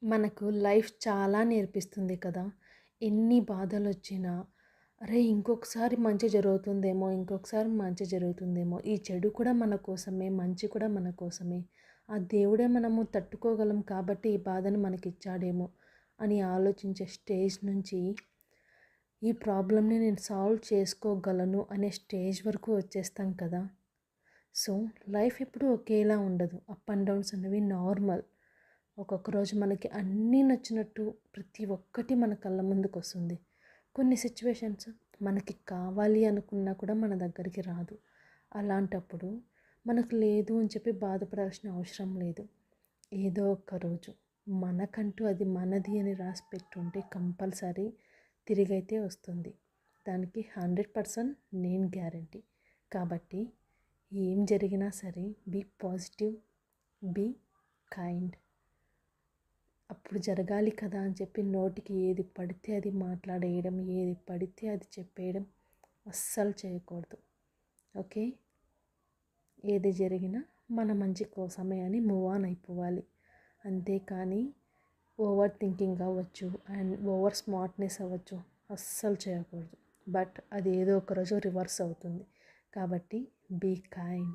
మనకు లైఫ్ చాలా నేర్పిస్తుంది కదా! ఎన్ని బాధలొచ్చినా, అరే! ఇంకొకసారి మంచి జరుగుతుందేమో, ఇంకొకసారి మంచి జరుగుతుందేమో, ఈ చెడు కూడా మన కోసమే, మంచి కూడా మన కోసమే. ఆ దేవుడే మనము తట్టుకోగలం కాబట్టి ఈ బాధను మనకిచ్చాడేమో అని ఆలోచించే స్టేజ్ నుంచి, ఈ ప్రాబ్లమ్‌ని నేను సాల్వ్ చేసుకోగలను అనే స్టేజ్ వరకు వచ్చేస్తాం కదా! సో, లైఫ్ ఎప్పుడూ ఒకేలా ఉండదు. అప్ అండ్ డౌన్స్ అనేవి నార్మల్. ఒక్కొక్క రోజు మనకి అన్నీ నచ్చినట్టు ప్రతి ఒక్కటి మన కళ్ళ ముందుకొస్తుంది. కొన్ని సిచ్యువేషన్స్ మనకి కావాలి అనుకున్నా కూడా మన దగ్గరికి రాదు. అలాంటప్పుడు మనకు లేదు అని చెప్పి బాధపడాల్సిన అవసరం లేదు. ఏదో ఒక్క రోజు మనకంటూ అది మనది అని రాసి పెట్టుంటే కంపల్సరీ తిరిగైతే వస్తుంది. దానికి 100% నేను గ్యారంటీ. కాబట్టి ఏం జరిగినా సరే బీ పాజిటివ్, బీ కైండ్. అప్పుడు జరగాలి కదా అని చెప్పి నోటికి ఏది పడితే అది మాట్లాడేయడం, ఏది పడితే అది చెప్పేయడం అస్సలు చేయకూడదు. ఓకే? ఏది జరిగినా మన మంచి కోసమే అని మూవ్ ఆన్ అయిపోవాలి. అంతేకాని ఓవర్ థింకింగ్ అవ్వచ్చు అండ్ ఓవర్ స్మార్ట్నెస్ అవ్వచ్చు, అస్సలు చేయకూడదు. బట్ అది ఏదో ఒక రోజు రివర్స్ అవుతుంది. కాబట్టి బీ కైండ్.